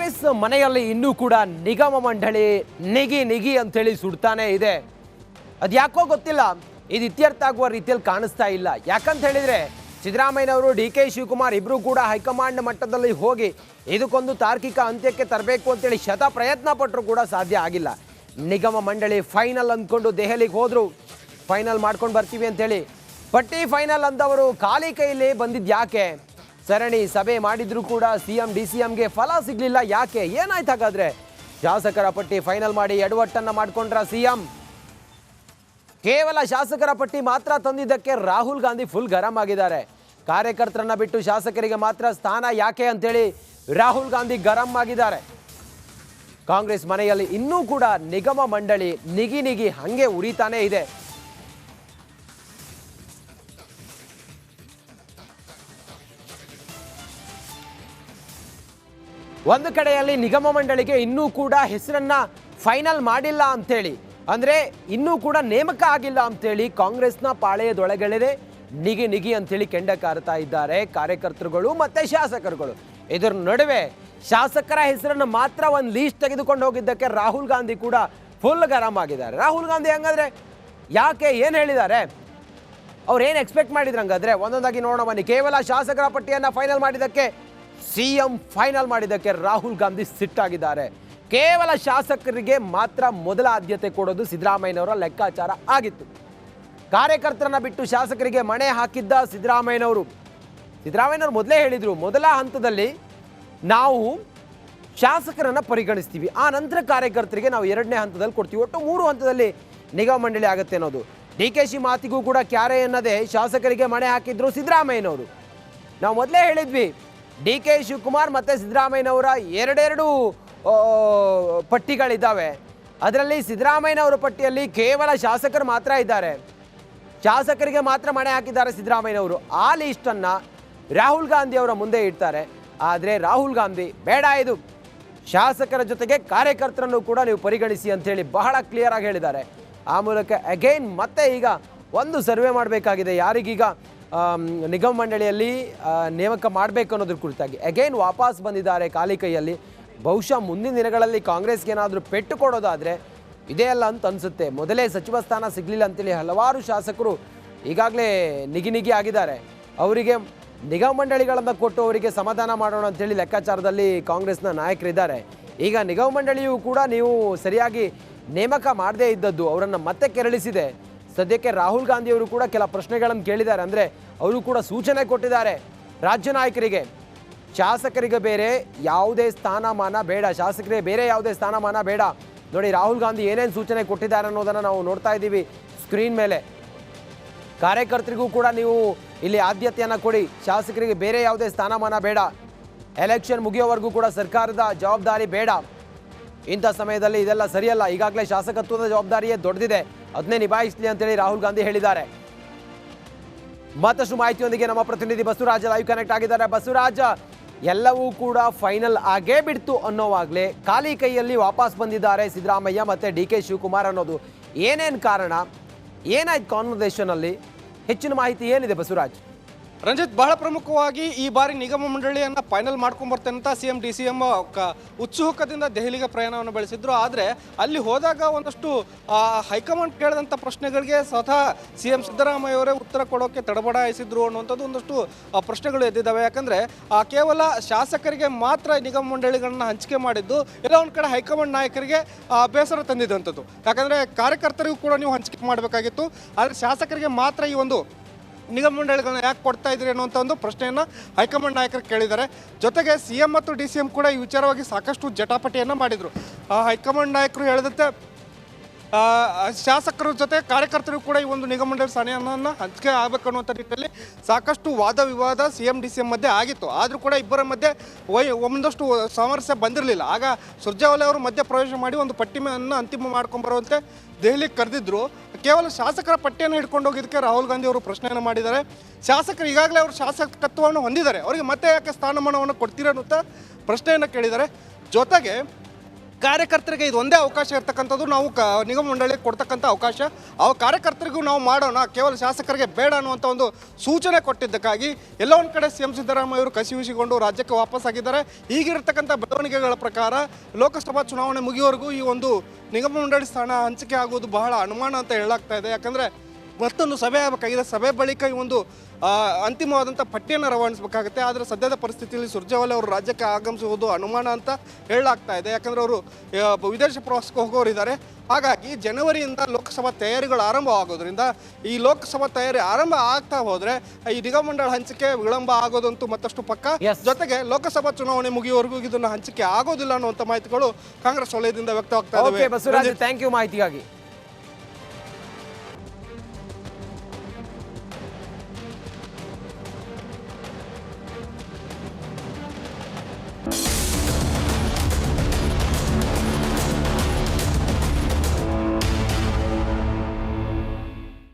ಕಾಂಗ್ರೆಸ್ ಮನೆಯಲ್ಲಿ ಇನ್ನೂ ಕೂಡ ನಿಗಮ ಮಂಡಳಿ ನಿಗಿ ನಿಗಿ ಅಂತೇಳಿ ಸುಡ್ತಾನೆ ಇದೆ. ಅದು ಯಾಕೋ ಗೊತ್ತಿಲ್ಲ, ಇದು ಇತ್ಯರ್ಥ ಆಗುವ ರೀತಿಯಲ್ಲಿ ಕಾಣಿಸ್ತಾ ಇಲ್ಲ. ಯಾಕಂತ ಹೇಳಿದ್ರೆ ಸಿದ್ದರಾಮಯ್ಯನವರು ಡಿ ಕೆ ಶಿವಕುಮಾರ್ ಇಬ್ಬರು ಕೂಡ ಹೈಕಮಾಂಡ್ ಮಟ್ಟದಲ್ಲಿ ಹೋಗಿ ಇದಕ್ಕೊಂದು ತಾರ್ಕಿಕ ಅಂತ್ಯಕ್ಕೆ ತರಬೇಕು ಅಂತೇಳಿ ಶತ ಪ್ರಯತ್ನ ಪಟ್ಟರು ಕೂಡ ಸಾಧ್ಯ ಆಗಿಲ್ಲ. ನಿಗಮ ಮಂಡಳಿ ಫೈನಲ್ ಅಂದ್ಕೊಂಡು ದೆಹಲಿಗೆ ಹೋದ್ರು, ಫೈನಲ್ ಮಾಡ್ಕೊಂಡು ಬರ್ತೀವಿ ಅಂತೇಳಿ. ಪಟ್ಟಿ ಫೈನಲ್ ಅಂದವರು ಖಾಲಿ ಕೈಲಿ ಬಂದಿದ್ದು ಯಾಕೆ? ಸರಣಿ ಸಭೆ ಮಾಡಿದ್ರು ಕೂಡ ಸಿಎಂ ಡಿ ಸಿ ಎಂಗೆ ಫಲ ಸಿಗಲಿಲ್ಲ ಯಾಕೆ? ಏನಾಯ್ತು ಹಾಗಾದ್ರೆ? ಶಾಸಕರ ಪಟ್ಟಿ ಫೈನಲ್ ಮಾಡಿ ಎಡವಟ್ಟನ್ನು ಮಾಡ್ಕೊಂಡ್ರ ಸಿಎಂ. ಕೇವಲ ಶಾಸಕರ ಪಟ್ಟಿ ಮಾತ್ರ ತಂದಿದ್ದಕ್ಕೆ ರಾಹುಲ್ ಗಾಂಧಿ ಫುಲ್ ಗರಂ ಆಗಿದ್ದಾರೆ. ಕಾರ್ಯಕರ್ತರನ್ನ ಬಿಟ್ಟು ಶಾಸಕರಿಗೆ ಮಾತ್ರ ಸ್ಥಾನ ಯಾಕೆ ಅಂತೇಳಿ ರಾಹುಲ್ ಗಾಂಧಿ ಗರಂ ಆಗಿದ್ದಾರೆ. ಕಾಂಗ್ರೆಸ್ ಮನೆಯಲ್ಲಿ ಇನ್ನೂ ಕೂಡ ನಿಗಮ ಮಂಡಳಿ ನಿಗಿ ನಿಗಿ ಹಂಗೆ ಉರಿತಾನೇ ಇದೆ. ಒಂದು ಕಡೆಯಲ್ಲಿ ನಿಗಮ ಮಂಡಳಿಗೆ ಇನ್ನೂ ಕೂಡ ಹೆಸರನ್ನ ಫೈನಲ್ ಮಾಡಿಲ್ಲ ಅಂತೇಳಿ, ಅಂದ್ರೆ ಇನ್ನೂ ಕೂಡ ನೇಮಕ ಆಗಿಲ್ಲ ಅಂತೇಳಿ ಕಾಂಗ್ರೆಸ್ನ ಪಾಳೆಯದೊಳಗಡೆ ನಿಗಿ ನಿಗಿ ಅಂತೇಳಿ ಕೆಂಡ ಕಾರ್ತಾ ಇದ್ದಾರೆ ಕಾರ್ಯಕರ್ತರುಗಳು ಮತ್ತೆ ಶಾಸಕರುಗಳು. ಇದರ ನಡುವೆ ಶಾಸಕರ ಹೆಸರನ್ನು ಮಾತ್ರ ಒಂದು ಲೀಸ್ಟ್ ತೆಗೆದುಕೊಂಡು ಹೋಗಿದ್ದಕ್ಕೆ ರಾಹುಲ್ ಗಾಂಧಿ ಕೂಡ ಫುಲ್ ಗರಂ ಆಗಿದ್ದಾರೆ. ರಾಹುಲ್ ಗಾಂಧಿ ಹಂಗಾದ್ರೆ ಯಾಕೆ, ಏನು ಹೇಳಿದ್ದಾರೆ, ಅವ್ರು ಏನು ಎಕ್ಸ್ಪೆಕ್ಟ್ ಮಾಡಿದ್ರು? ಹಂಗಾದ್ರೆ ಒಂದೊಂದಾಗಿ ನೋಡೋಣ ಬನ್ನಿ. ಕೇವಲ ಶಾಸಕರ ಪಟ್ಟಿಯನ್ನು ಫೈನಲ್ ಮಾಡಿದ್ದಕ್ಕೆ, ಸಿಎಂ ಫೈನಲ್ ಮಾಡಿದ್ದಕ್ಕೆ ರಾಹುಲ್ ಗಾಂಧಿ ಸಿಟ್ಟಾಗಿದ್ದಾರೆ. ಕೇವಲ ಶಾಸಕರಿಗೆ ಮಾತ್ರ ಮೊದಲ ಆದ್ಯತೆ ಕೊಡೋದು ಸಿದ್ದರಾಮಯ್ಯನವರ ಲೆಕ್ಕಾಚಾರ ಆಗಿತ್ತು. ಕಾರ್ಯಕರ್ತರನ್ನ ಬಿಟ್ಟು ಶಾಸಕರಿಗೆ ಮಣೆ ಹಾಕಿದ್ದ ಸಿದ್ದರಾಮಯ್ಯನವರು ಮೊದಲೇ ಹೇಳಿದ್ರು, ಮೊದಲ ಹಂತದಲ್ಲಿ ನಾವು ಶಾಸಕರನ್ನ ಪರಿಗಣಿಸ್ತೀವಿ, ಆ ನಂತರ ಕಾರ್ಯಕರ್ತರಿಗೆ ನಾವು ಎರಡನೇ ಹಂತದಲ್ಲಿ ಕೊಡ್ತೀವಿ, ಒಟ್ಟು 3 ಹಂತದಲ್ಲಿ ನಿಗಮ ಮಂಡಳಿ ಆಗುತ್ತೆ ಅನ್ನೋದು. ಡಿ ಕೆ ಶಿ ಮಾತಿಗೂ ಕೂಡ ಕ್ಯಾರೆ ಎನ್ನದೆ ಶಾಸಕರಿಗೆ ಮಣೆ ಹಾಕಿದ್ರು ಸಿದ್ದರಾಮಯ್ಯನವರು. ನಾವು ಮೊದಲೇ ಹೇಳಿದ್ವಿ, ಡಿ ಕೆ ಶಿವಕುಮಾರ್ ಮತ್ತು ಸಿದ್ದರಾಮಯ್ಯನವರ ಎರಡೆರಡು ಪಟ್ಟಿಗಳಿದ್ದಾವೆ. ಅದರಲ್ಲಿ ಸಿದ್ದರಾಮಯ್ಯನವರ ಪಟ್ಟಿಯಲ್ಲಿ ಕೇವಲ ಶಾಸಕರು ಮಾತ್ರ ಇದ್ದಾರೆ, ಶಾಸಕರಿಗೆ ಮಾತ್ರ ಮಣೆ ಹಾಕಿದ್ದಾರೆ ಸಿದ್ದರಾಮಯ್ಯನವರು. ಆ ಲೀಸ್ಟನ್ನು ರಾಹುಲ್ ಗಾಂಧಿ ಅವರ ಮುಂದೆ ಇಡ್ತಾರೆ. ಆದರೆ ರಾಹುಲ್ ಗಾಂಧಿ ಬೇಡ, ಇದು ಶಾಸಕರ ಜೊತೆಗೆ ಕಾರ್ಯಕರ್ತರನ್ನು ಕೂಡ ನೀವು ಪರಿಗಣಿಸಿ ಅಂತೇಳಿ ಬಹಳ ಕ್ಲಿಯರ್ ಆಗಿ ಹೇಳಿದ್ದಾರೆ. ಆ ಮೂಲಕ ಅಗೈನ್ ಮತ್ತೆ ಈಗ ಒಂದು ಸರ್ವೆ ಮಾಡಬೇಕಾಗಿದೆ, ಯಾರಿಗೀಗ ನಿಗಮ ಮಂಡಳಿಯಲ್ಲಿ ನೇಮಕ ಮಾಡಬೇಕು ಅನ್ನೋದ್ರ ಕುರಿತಾಗಿ ಅಗೈನ್ ವಾಪಸ್ ಬಂದಿದ್ದಾರೆ ಖಾಲಿ ಕೈಯಲ್ಲಿ. ಬಹುಶಃ ಮುಂದಿನ ದಿನಗಳಲ್ಲಿ ಕಾಂಗ್ರೆಸ್ಗೆ ಏನಾದರೂ ಪೆಟ್ಟು ಕೊಡೋದಾದರೆ ಇದೇ ಅಲ್ಲ ಅಂತ ಅನಿಸುತ್ತೆ. ಮೊದಲೇ ಸಚಿವ ಸ್ಥಾನ ಸಿಗಲಿಲ್ಲ ಅಂತೇಳಿ ಹಲವಾರು ಶಾಸಕರು ಈಗಾಗಲೇ ನಿಗಿ ನಿಗಿ ಆಗಿದ್ದಾರೆ. ಅವರಿಗೆ ನಿಗಮ ಮಂಡಳಿಗಳನ್ನು ಕೊಟ್ಟು ಅವರಿಗೆ ಸಮಾಧಾನ ಮಾಡೋಣ ಅಂತೇಳಿ ಲೆಕ್ಕಾಚಾರದಲ್ಲಿ ಕಾಂಗ್ರೆಸ್ನ ನಾಯಕರಿದ್ದಾರೆ. ಈಗ ನಿಗಮ ಮಂಡಳಿಯು ಕೂಡ ನೀವು ಸರಿಯಾಗಿ ನೇಮಕ ಮಾಡದೇ ಇದ್ದದ್ದು ಅವರನ್ನು ಮತ್ತೆ ಕೆರಳಿಸಿದೆ. ಸದ್ಯಕ್ಕೆ ರಾಹುಲ್ ಗಾಂಧಿಯವರು ಕೂಡ ಕೆಲ ಪ್ರಶ್ನೆಗಳನ್ನು ಕೇಳಿದ್ದಾರೆ, ಅಂದರೆ ಅವರು ಕೂಡ ಸೂಚನೆ ಕೊಟ್ಟಿದ್ದಾರೆ ರಾಜ್ಯ ನಾಯಕರಿಗೆ. ಶಾಸಕರಿಗೆ ಬೇರೆ ಯಾವುದೇ ಸ್ಥಾನಮಾನ ಬೇಡ, ಶಾಸಕರಿಗೆ ಬೇರೆ ಯಾವುದೇ ಸ್ಥಾನಮಾನ ಬೇಡ. ನೋಡಿ ರಾಹುಲ್ ಗಾಂಧಿ ಏನೇನು ಸೂಚನೆ ಕೊಟ್ಟಿದ್ದಾರೆ ಅನ್ನೋದನ್ನು ನಾವು ನೋಡ್ತಾ ಇದ್ದೀವಿ ಸ್ಕ್ರೀನ್ ಮೇಲೆ. ಕಾರ್ಯಕರ್ತರಿಗೂ ಕೂಡ ನೀವು ಇಲ್ಲಿ ಆದ್ಯತೆಯನ್ನು ಕೊಡಿ, ಶಾಸಕರಿಗೆ ಬೇರೆ ಯಾವುದೇ ಸ್ಥಾನಮಾನ ಬೇಡ, ಎಲೆಕ್ಷನ್ ಮುಗಿಯೋವರೆಗೂ ಕೂಡ ಸರ್ಕಾರದ ಜವಾಬ್ದಾರಿ ಬೇಡ. ಇಂಥ ಸಮಯದಲ್ಲಿ ಇದೆಲ್ಲ ಸರಿಯಲ್ಲ, ಈಗಾಗಲೇ ಶಾಸಕತ್ವದ ಜವಾಬ್ದಾರಿಯೇ ದೊಡ್ಡದಿದೆ, ಅದನ್ನೇ ನಿಭಾಯಿಸಲಿ ಅಂತೇಳಿ ರಾಹುಲ್ ಗಾಂಧಿ ಹೇಳಿದ್ದಾರೆ. ಮತ್ತಷ್ಟು ಮಾಹಿತಿಯೊಂದಿಗೆ ನಮ್ಮ ಪ್ರತಿನಿಧಿ ಬಸವರಾಜ ಲೈವ್ ಕನೆಕ್ಟ್ ಆಗಿದ್ದಾರೆ. ಬಸವರಾಜ, ಎಲ್ಲವೂ ಕೂಡ ಫೈನಲ್ ಆಗೇ ಬಿಡ್ತು ಅನ್ನೋವಾಗಲೇ ಖಾಲಿ ಕೈಯಲ್ಲಿ ವಾಪಸ್ ಬಂದಿದ್ದಾರೆ ಸಿದ್ದರಾಮಯ್ಯ ಮತ್ತು ಡಿ ಕೆ ಶಿವಕುಮಾರ್ ಅನ್ನೋದು ಏನೇನು ಕಾರಣ, ಏನಾಯ್ತು ಕಾನ್ವರ್ಸೇಷನ್ ಅಲ್ಲಿ, ಹೆಚ್ಚಿನ ಮಾಹಿತಿ ಏನಿದೆ ಬಸವರಾಜ್? ರಂಜಿತ್, ಬಹಳ ಪ್ರಮುಖವಾಗಿ ಈ ಬಾರಿ ನಿಗಮ ಮಂಡಳಿಯನ್ನು ಫೈನಲ್ ಮಾಡ್ಕೊಂಬರ್ತೇನೆ ಅಂತ ಸಿಎಂ ಡಿ ಸಿ ಎಂ ಉತ್ಸುಕದಿಂದ ದೆಹಲಿಗೆ ಪ್ರಯಾಣವನ್ನು ಬೆಳೆಸಿದ್ರು. ಆದರೆ ಅಲ್ಲಿ ಹೋದಾಗ ಒಂದಷ್ಟು ಹೈಕಮಾಂಡ್ ಕೇಳಿದಂಥ ಪ್ರಶ್ನೆಗಳಿಗೆ ಸ್ವತಃ ಸಿಎಂ ಸಿದ್ದರಾಮಯ್ಯ ಅವರೇ ಉತ್ತರ ಕೊಡೋಕ್ಕೆ ತಡಬಡಾಯಿಸಿದ್ರು ಅನ್ನುವಂಥದ್ದು ಒಂದಷ್ಟು ಪ್ರಶ್ನೆಗಳು ಎದ್ದಿದ್ದಾವೆ. ಯಾಕಂದರೆ ಕೇವಲ ಶಾಸಕರಿಗೆ ಮಾತ್ರ ನಿಗಮ ಮಂಡಳಿಗಳನ್ನ ಹಂಚಿಕೆ ಮಾಡಿದ್ದು ಎಲ್ಲ ಒಂದು ಕಡೆ ಹೈಕಮಾಂಡ್ ನಾಯಕರಿಗೆ ಬೇಸರ ತಂದಿದ್ದಂಥದ್ದು. ಯಾಕಂದರೆ ಕಾರ್ಯಕರ್ತರಿಗೂ ಕೂಡ ನೀವು ಹಂಚಿಕೆ ಮಾಡಬೇಕಾಗಿತ್ತು, ಆದರೆ ಶಾಸಕರಿಗೆ ಮಾತ್ರ ಈ ಒಂದು ನಿಗಮ ಮಂಡಳಿಗಳನ್ನ ಯಾಕೆ ಕೊಡ್ತಾ ಇದ್ರಿ ಅನ್ನುವಂಥ ಒಂದು ಪ್ರಶ್ನೆಯನ್ನು ಹೈಕಮಾಂಡ್ ನಾಯಕರು ಕೇಳಿದ್ದಾರೆ. ಜೊತೆಗೆ ಸಿಎಂ ಮತ್ತು ಡಿ ಸಿ ಎಂ ಕೂಡ ಈ ವಿಚಾರವಾಗಿ ಸಾಕಷ್ಟು ಜಟಾಪಟಿಯನ್ನು ಮಾಡಿದರು. ಹೈಕಮಾಂಡ್ ನಾಯಕರು ಹೇಳಿದಂತೆ ಶಾಸಕರ ಜೊತೆ ಕಾರ್ಯಕರ್ತರು ಕೂಡ ಈ ಒಂದು ನಿಗಮ ಮಂಡಳಿ ಸ್ಥಾನವನ್ನು ಹಂಚಿಕೆ ಆಗಬೇಕು ಅನ್ನುವಂಥ ನಿಟ್ಟಿನಲ್ಲಿ ಸಾಕಷ್ಟು ವಾದ ವಿವಾದ ಸಿಎಂ ಡಿ ಸಿ ಎಂ ಮಧ್ಯೆ ಆಗಿತ್ತು. ಆದರೂ ಕೂಡ ಇಬ್ಬರ ಮಧ್ಯೆ ಒಂದಷ್ಟು ಸಾಮರಸ್ಯ ಬಂದಿರಲಿಲ್ಲ. ಆಗ ಸುರ್ಜೇವಾಲಾ ಅವರು ಮಧ್ಯ ಪ್ರವೇಶ ಮಾಡಿ ಒಂದು ಪಟ್ಟಿಯನ್ನು ಅಂತಿಮ ಮಾಡ್ಕೊಂಬರುವಂತೆ ದೆಹಲಿಗೆ ಕರೆದಿದ್ರು. ಕೇವಲ ಶಾಸಕರ ಪಟ್ಟಿಯನ್ನು ಹಿಡ್ಕೊಂಡು ಹೋಗಿದ್ದಕ್ಕೆ ರಾಹುಲ್ ಗಾಂಧಿ ಅವರು ಪ್ರಶ್ನೆಯನ್ನು ಮಾಡಿದ್ದಾರೆ. ಶಾಸಕರು ಈಗಾಗಲೇ ಅವರು ಶಾಸಕತ್ವವನ್ನು ಹೊಂದಿದ್ದಾರೆ, ಅವರಿಗೆ ಮತ್ತೆ ಯಾಕೆ ಸ್ಥಾನಮಾನವನ್ನು ಕೊಡ್ತೀರ ಅನ್ನುವಂಥ ಪ್ರಶ್ನೆಯನ್ನು ಕೇಳಿದ್ದಾರೆ. ಜೊತೆಗೆ ಕಾರ್ಯಕರ್ತರಿಗೆ ಇದು ಒಂದೇ ಅವಕಾಶ ಇರ್ತಕ್ಕಂಥದ್ದು ನಾವು ನಿಗಮ ಮಂಡಳಿಗೆ ಕೊಡ್ತಕ್ಕಂಥ ಅವಕಾಶ ಕಾರ್ಯಕರ್ತರಿಗೂ ನಾವು ಮಾಡೋಣ, ಕೇವಲ ಶಾಸಕರಿಗೆ ಬೇಡ ಅನ್ನುವಂಥ ಒಂದು ಸೂಚನೆ ಕೊಟ್ಟಿದ್ದಕ್ಕಾಗಿ ಎಲ್ಲ ಒಂದು ಕಡೆ CM ಸಿದ್ದರಾಮಯ್ಯ ಅವರು ಕಸಿವಿಸಿಕೊಂಡು ರಾಜ್ಯಕ್ಕೆ ವಾಪಸ್ ಆಗಿದ್ದಾರೆ. ಈಗಿರತಕ್ಕಂಥ ಬೆಳವಣಿಗೆಗಳ ಪ್ರಕಾರ ಲೋಕಸಭಾ ಚುನಾವಣೆ ಮುಗಿಯುವವರೆಗೂ ಈ ಒಂದು ನಿಗಮ ಮಂಡಳಿ ಸ್ಥಾನ ಹಂಚಿಕೆ ಆಗುವುದು ಬಹಳ ಅನುಮಾನ ಅಂತ ಹೇಳಲಾಗ್ತಾ ಇದೆ. ಯಾಕಂದರೆ ಮತ್ತೊಂದು ಸಭೆ ಆಗಬೇಕಾಗಿದೆ. ಸಭೆ ಬಳಿಕ ಈ ಒಂದು ಅಂತಿಮವಾದಂಥ ಪಟ್ಟಿಯನ್ನು ರವಾನಿಸಬೇಕಾಗುತ್ತೆ. ಆದರೆ ಸದ್ಯದ ಪರಿಸ್ಥಿತಿಯಲ್ಲಿ ಸುರ್ಜೇವಾಲಾ ಅವರು ರಾಜ್ಯಕ್ಕೆ ಆಗಮಿಸುವುದು ಅನುಮಾನ ಅಂತ ಹೇಳಲಾಗ್ತಾ ಇದೆ. ಯಾಕಂದರೆ ಅವರು ವಿದೇಶ ಪ್ರವಾಸಕ್ಕೆ ಹೋಗೋರಿದ್ದಾರೆ. ಹಾಗಾಗಿ ಜನವರಿಯಿಂದ ಲೋಕಸಭಾ ತಯಾರಿಗಳು ಆರಂಭವಾಗೋದ್ರಿಂದ ಈ ಲೋಕಸಭಾ ತಯಾರಿ ಆರಂಭ ಆಗ್ತಾ ಹೋದರೆ ಈ ನಿಗಮ ಮಂಡಳ ಹಂಚಿಕೆ ವಿಳಂಬ ಆಗೋದಂತೂ ಮತ್ತಷ್ಟು ಪಕ್ಕ. ಜೊತೆಗೆ ಲೋಕಸಭಾ ಚುನಾವಣೆ ಮುಗಿಯುವವರೆಗೂ ಇದನ್ನು ಹಂಚಿಕೆ ಆಗೋದಿಲ್ಲ ಅನ್ನುವಂಥ ಮಾಹಿತಿಗಳು ಕಾಂಗ್ರೆಸ್ ವಲಯದಿಂದ ವ್ಯಕ್ತವಾಗ್ತಾ ಇದೆ. ಬಸವರಾಜ್, ಥ್ಯಾಂಕ್ ಯು ಮಾಹಿತಿಗಾಗಿ.